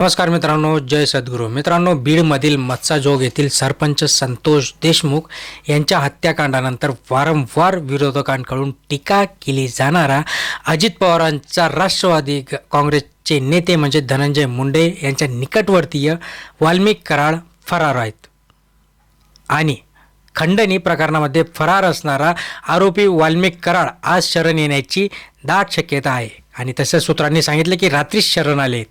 नमस्कार मित्रांनो, जय सद्गुरू. मित्रांनो, बीडमधील मत्साजोग येथील सरपंच संतोष देशमुख यांच्या हत्याकांडानंतर वारंवार विरोधकांकडून टीका केली जाणारा अजित पवारांचा राष्ट्रवादी काँग्रेसचे नेते म्हणजे धनंजय मुंडे यांच्या निकटवर्तीय वाल्मिक कराड फरार आहेत आणि खंडणी प्रकरणामध्ये फरार असणारा आरोपी वाल्मिक कराड आज शरण येण्याची दाट शक्यता आहे. आणि तसंच सूत्रांनी सांगितलं की रात्रीच शरण आले.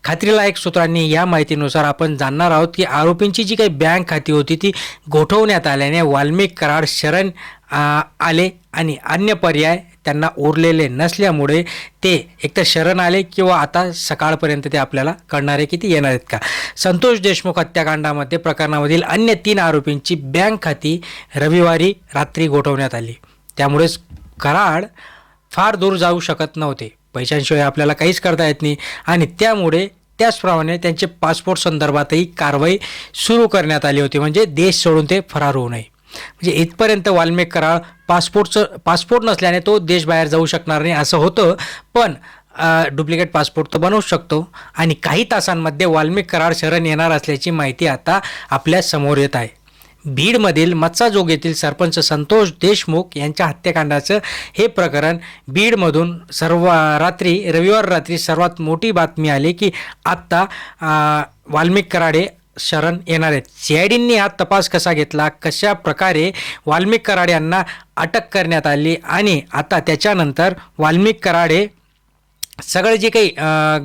खात्रीलायक सूत्रांनी या माहितीनुसार आपण जाणणार आहोत की आरोपींची जी काही बँक खाती होती ती गोठवण्यात आल्याने वाल्मिक कराड शरण आले आणि अन्य पर्याय त्यांना उरलेले नसल्यामुळे ते एकतर शरण आले किंवा आता सकाळपर्यंत ते आपल्याला कळणारे की ते येणार आहेत का. संतोष देशमुख हत्याकांडामध्ये प्रकरणामधील अन्य 3 आरोपींची बँक खाती रविवारी रात्री गोठवण्यात आली. त्यामुळेच कराड फार दूर जाऊ शकत नव्हते. पैशांशिवाय आपल्याला काहीच करता येत नाही आणि त्यामुळे त्याचप्रमाणे त्यांचे पासपोर्ट संदर्भातही कारवाई सुरू करण्यात आली होती, म्हणजे देश सोडून ते फरार होऊ नये. म्हणजे इथपर्यंत वाल्मिक कराड पासपोर्ट नसल्याने तो देशबाहेर जाऊ शकणार नाही असं होतं, पण डुप्लिकेट पासपोर्ट तर बनवू शकतो आणि काही तासांमध्ये वाल्मिक कराड शरण येणार असल्याची माहिती आता आपल्या समोर येत आहे. बीडमधील मत्साजोग येथील सरपंच संतोष देशमुख यांच्या हत्याकांडाचं हे प्रकरण बीडमधून रविवार रात्री सर्वात मोठी बातमी आली की आत्ता वाल्मिक कराड शरण येणार आहेत. CIDनी हा तपास कसा घेतला, कशा प्रकारे वाल्मिक कराड यांना अटक करण्यात आली आणि आता त्याच्यानंतर वाल्मिक कराड सगळे जे काही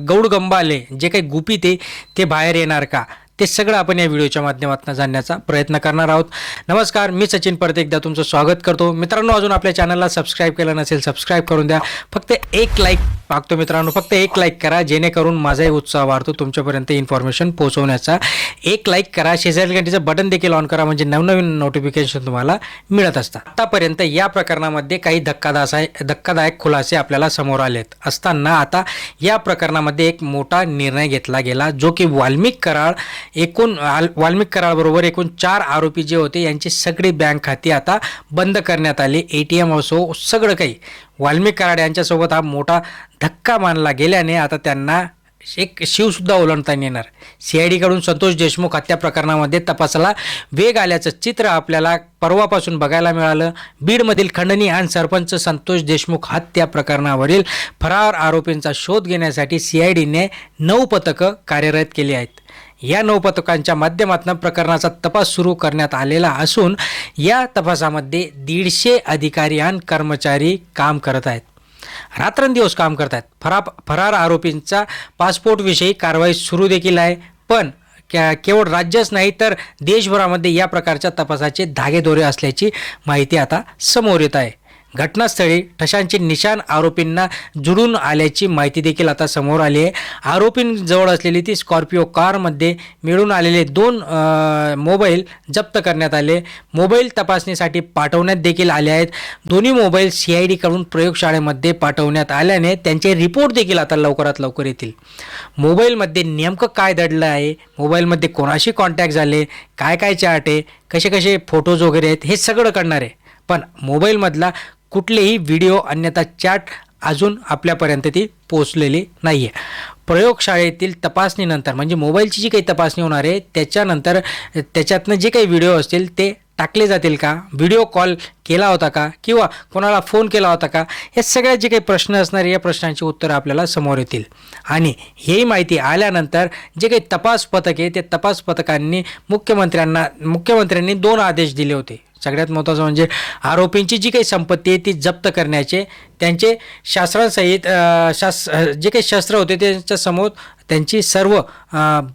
गौडगंबाले जे काही गुपित आहे ते बाहेर येणार का, ते सगळं आपण या व्हिडिओच्या माध्यमातून जाणण्याचा प्रयत्न करणार आहोत. नमस्कार, मी सचिन परत एकदा तुमचं स्वागत करतो. मित्रांनो, अजून आपल्या चॅनलला सबस्क्राईब केलं नसेल सबस्क्राईब करून द्या. फक्त एक लाईक मागतो मित्रांनो, फक्त एक लाईक करा, जेणेकरून माझाही उत्साह वाढतो तुमच्यापर्यंत इन्फॉर्मेशन पोहोचवण्याचा. एक लाईक करा, शेजारी घंटीचं बटन देखील ऑन करा, म्हणजे नवनवीन नोटिफिकेशन तुम्हाला मिळत असतात. आतापर्यंत या प्रकरणामध्ये काही धक्कादायक खुलासे आपल्याला समोर आलेत असताना आता या प्रकरणामध्ये एक मोठा निर्णय घेतला गेला, जो की वाल्मिक कराडबरोबर एकूण 4 आरोपी जे होते यांची सगळी बँक खाती आता बंद करण्यात आली. ATM असो सगळं काही. वाल्मिक कराड यांच्यासोबत हा मोठा धक्का मानला गेल्याने आता त्यांना एक शिवसुद्धा ओलांडता येणार. CIDकडून संतोष देशमुख हत्या प्रकरणामध्ये तपासाला वेग आल्याचं चित्र आपल्याला परवापासून बघायला मिळालं. बीडमधील खंडणी आणि सरपंच संतोष देशमुख हत्या प्रकरणावरील फरार आरोपींचा शोध घेण्यासाठी CIDने 9 पथकं कार्यरत केली आहेत. या 9 पथकांच्या माध्यमातून प्रकरणाचा तपास सुरू करण्यात आलेला असून या तपासामध्ये 150 अधिकारी आणि कर्मचारी काम करत आहेत, रात्रंदिवस काम करत आहेत. फरार आरोपींचा पासपोर्टविषयी कारवाई सुरू देखील आहे. पण केवळ राज्यच नाही तर देशभरामध्ये या प्रकारच्या तपासाचे धागेदोरे असल्याची माहिती आता समोर येत आहे. घटनास्थळी ठशांचे निशाण आरोपींना जुळून आल्याची माहिती देखील आता समोर आली आहे. आरोपींजवळ असलेली ती स्कॉर्पिओ कारमध्ये मिळून आलेले 2 मोबाईल जप्त करण्यात आले. मोबाईल तपासणीसाठी पाठवण्यात देखील आले आहेत. दोन्ही मोबाईल CIDकडून प्रयोगशाळेमध्ये पाठवण्यात आल्याने त्यांचे रिपोर्ट देखील आता लवकरात लवकर येतील. मोबाईलमध्ये नेमकं काय दडलं आहे, मोबाईलमध्ये कोणाशी कॉन्टॅक्ट झाले, काय चॅट आहे, कसे फोटोज वगैरे आहेत, हे सगळं कळणार आहे. पण मोबाईलमधला कुठलेही व्हिडिओ अन्यथा चॅट अजून आपल्यापर्यंत ती पोचलेली नाही आहे. प्रयोगशाळेतील तपासणीनंतर म्हणजे मोबाईलची जी काही तपासणी होणार आहे त्याच्यानंतर त्याच्यातनं जे काही व्हिडिओ असतील ते टाकले जातील का, व्हिडिओ कॉल केला होता का किंवा कोणाला फोन केला होता का, हे सगळ्या जे काही प्रश्न असणार या प्रश्नांची उत्तरं आपल्याला समोर येतील. आणि ही माहिती आल्यानंतर जे काही तपास पथक आहे ते तपास पथकांनी मुख्यमंत्र्यांनी 2 आदेश दिले होते. सगळ्यात महत्त्वाचं म्हणजे आरोपींची जी काही संपत्ती आहे ती जप्त करण्याचे, त्यांचे शास्त्रांसहित जे काही शस्त्र होते त्यांच्यासमोर त्यांची सर्व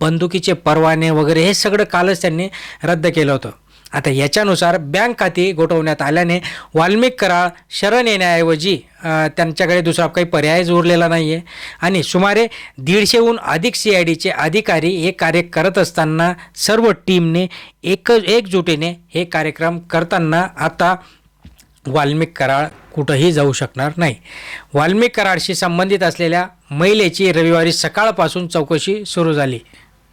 बंदुकीचे परवाने वगैरे हे सगळं कालच त्यांनी रद्द केलं होतं. आता याच्यानुसार बँक खाती गोठवण्यात आल्याने वाल्मिक कराड शरण येण्याऐवजी त्यांच्याकडे दुसरा काही पर्यायच उरलेला नाही आहे. आणि सुमारे 150हून अधिक CIDचे अधिकारी हे कार्य करत असताना सर्व टीमने एकजुटीने हे कार्यक्रम करताना आता वाल्मिक कराड कुठंही जाऊ शकणार नाही. वाल्मिक कराडशी संबंधित असलेल्या महिलेची रविवारी सकाळपासून चौकशी सुरू झाली.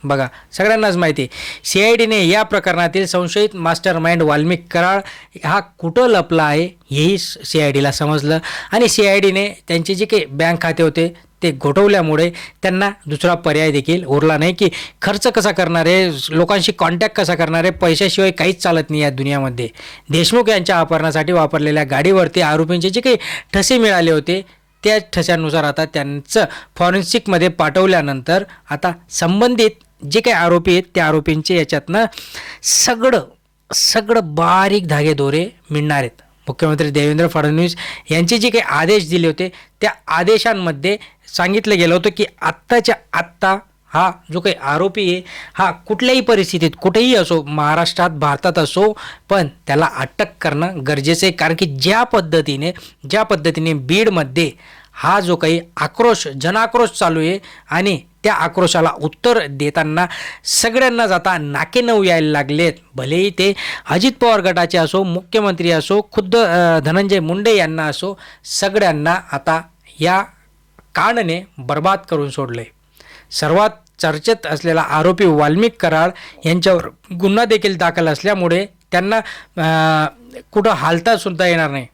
बघा, सगळ्यांनाच माहिती आहे CIDने या प्रकरणातील संशयित मास्टरमाइंड वाल्मिक कराड हा कुठं लपला आहे हेही CIDला समजलं आणि CIDने त्यांचे जे काही बँक खाते होते ते गोठवल्यामुळे त्यांना दुसरा पर्याय देखील उरला नाही की खर्च कसा करणार आहे, लोकांशी कॉन्टॅक्ट कसा करणार आहे. पैशाशिवाय काहीच चालत नाही या दुनियामध्ये. देशमुख यांच्या अपहरणासाठी वापरलेल्या गाडीवरती आरोपींचे जे काही ठसे मिळाले होते त्या ठशानुसार आता त्यांचं फॉरेन्सिकमध्ये पाठवल्यानंतर आता संबंधित जे काही आरोपी आहेत त्या आरोपींचे याच्यातनं सगळं बारीक धागेदोरे मिळणार आहेत. मुख्यमंत्री देवेंद्र फडणवीस यांचे जे काही आदेश दिले होते त्या आदेशांमध्ये सांगितलं गेलं होतं की आत्ताच्या आत्ता हा जो काही आरोपी आहे हा कुठल्याही परिस्थितीत कुठेही असो, महाराष्ट्रात भारतात असो, पण त्याला अटक करणं गरजेचं आहे. कारण की ज्या पद्धतीने बीडमध्ये हा जो काही जनाक्रोश चालू आहे आणि त्या आक्रोशाला उत्तर देताना सगळ्यांनाच आता नाके नऊ यायला लागलेत. भलेही ते अजित पवार गटाचे असो, मुख्यमंत्री असो, खुद्द धनंजय मुंडे यांना असो, सगळ्यांना आता या कांडने बर्बाद करून सोडले. सर्वात चर्चेत असलेला आरोपी वाल्मिक कराड यांच्यावर गुन्हा देखील दाखल असल्यामुळे त्यांना कुठं हालता सुद्धा येणार नाही.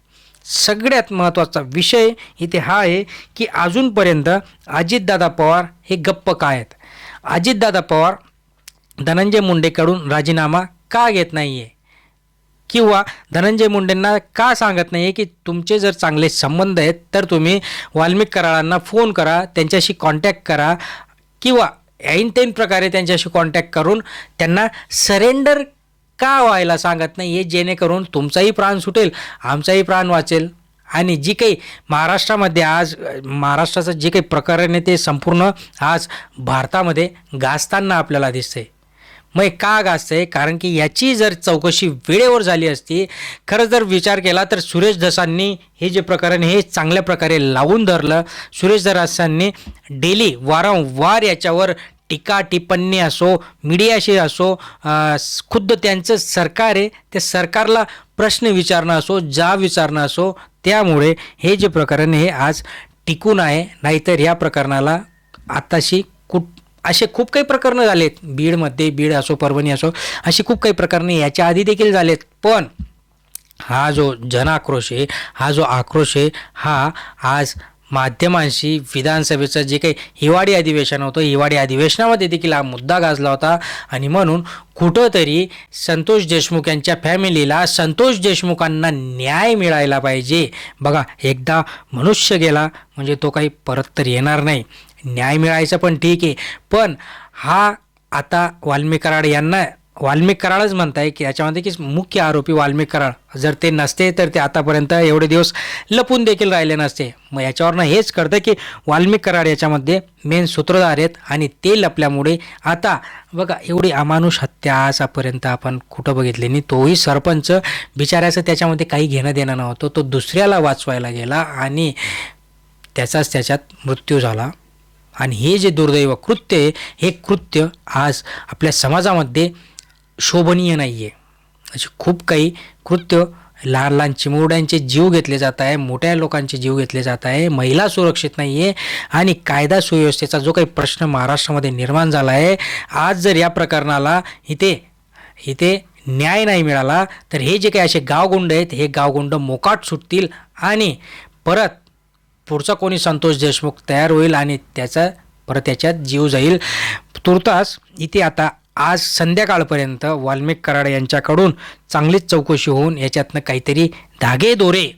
सगळ्यात महत्त्वाचा विषय इथे हा आहे की अजूनपर्यंत अजितदादा पवार हे गप्प काय आहेत. अजितदादा पवार धनंजय मुंडेकडून राजीनामा का घेत नाही आहे किंवा धनंजय मुंडेंना का सांगत नाही आहे की तुमचे जर चांगले संबंध आहेत तर तुम्ही वाल्मिक कराडांना फोन करा, त्यांच्याशी कॉन्टॅक्ट करा किंवा ऐन तेन प्रकारे त्यांच्याशी कॉन्टॅक्ट करून त्यांना सरेंडर का व्हायला सांगत नाही आहे, जेणेकरून तुमचाही प्राण सुटेल, आमचाही प्राण वाचेल. आणि जी काही महाराष्ट्रामध्ये आज महाराष्ट्राचं जे काही प्रकरण आहे ते संपूर्ण आज भारतामध्ये गाजताना आपल्याला दिसतंय. मग का गाजतंय? कारण की याची जर चौकशी वेळेवर झाली असती, खरं जर विचार केला तर सुरेश धसांनी हे जे प्रकरण हे चांगल्या प्रकारे लावून धरलं. सुरेश धसांनी डेली वारंवार याच्यावर टीका टिप्पणी असो, मीडियाशी असो, खुद्द त्यांचं सरकार आहे त्या सरकारला प्रश्न विचारणं असो, विचारणं असो, त्यामुळे हे जे प्रकरण हे आज टिकून आहे. नाहीतर या प्रकरणाला आताशी असे खूप काही प्रकरणं झालेत बीड असो, परभणी असो, अशी खूप काही प्रकरणे याच्या आधी देखील झालेत. पण हा जो जनाक्रोश आहे, हा जो आक्रोश आहे, हा आज माध्यमांशी विधानसभेचं जे काही हिवाळी अधिवेशन होतं, हिवाळी अधिवेशनामध्ये देखील हा मुद्दा गाजला होता. आणि म्हणून कुठंतरी संतोष देशमुख यांच्या फॅमिलीला, संतोष देशमुखांना न्याय मिळायला पाहिजे. बघा, एकदा मनुष्य गेला म्हणजे तो काही परत तर येणार नाही. न्याय मिळायचं पण ठीक आहे, पण हा आता वाल्मिक कराडच म्हणताय की याच्यामध्ये की मुख्य आरोपी वाल्मिक कराड जर ते नसते तर ते आतापर्यंत एवढे दिवस लपून देखील राहिले नसते. मग याच्यावरनं हेच कळतं की वाल्मिक कराड याच्यामध्ये मेन सूत्रधार आहेत आणि ते लपल्यामुळे आता बघा एवढी अमानुष हत्या आजपर्यंत आपण कुठं बघितली नाही. तोही सरपंच बिचाऱ्याचं त्याच्यामध्ये काही घेणं देणं नव्हतं, तो दुसऱ्याला वाचवायला गेला आणि त्याच्यात मृत्यू झाला. आणि हे जे दुर्दैव कृत्य आहे, हे कृत्य आज आपल्या समाजामध्ये शोभनीय नाही आहे. असे खूप काही कृत्य, लहान चिमुरड्यांचे जीव घेतले जात आहे, मोठ्या लोकांचे जीव घेतले जात आहे, महिला सुरक्षित नाही आहे आणि कायदा सुव्यवस्थेचा जो काही प्रश्न महाराष्ट्रामध्ये निर्माण झाला आहे, आज जर या प्रकरणाला इथे न्याय नाही मिळाला तर हे जे काही असे गावगुंड आहेत हे गावगुंड मोकाट सुटतील आणि परत पुढचा कोणी संतोष देशमुख तयार होईल आणि त्याचा परत त्याच्यात जीव जाईल. तुर्तास इथे आता आज संध्याकाळपर्यंत वाल्मिक कराड यांच्याकडून चांगलीच चौकशी होऊन याच्यातनं काहीतरी धागेदोरे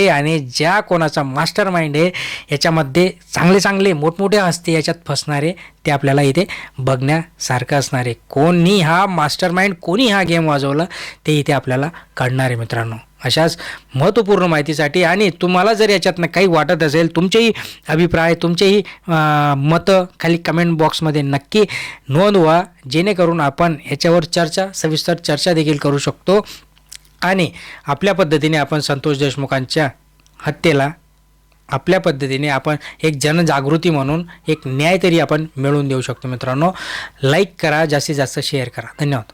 आणि ज्या कोणाचा मास्टर माइंड आहे याच्यामध्ये चांगले मोठमोठे हस्ते याच्यात फसणारे ते आपल्याला इथे बघण्यासारखं असणार आहे. कोणी हा मास्टर माइंड, कोणी हा गेम वाजवला ते इथे आपल्याला कळणार आहे मित्रांनो. अशाच महत्त्वपूर्ण माहितीसाठी आणि तुम्हाला जर याच्यातनं काही वाटत असेल, तुमचेही अभिप्राय, तुमचेही मतं खाली कमेंट बॉक्समध्ये नक्की नोंदवा, जेणेकरून आपण याच्यावर सविस्तर चर्चा देखील करू शकतो आणि आपल्या पद्धतीने आपण संतोष देशमुखांच्या हत्येला आपल्या पद्धतीने आपण एक जनजागृती म्हणून एक न्याय तरी आपण मिळवून देऊ शकतो. मित्रांनो, लाईक करा, जास्तीत जास्त शेअर करा. धन्यवाद.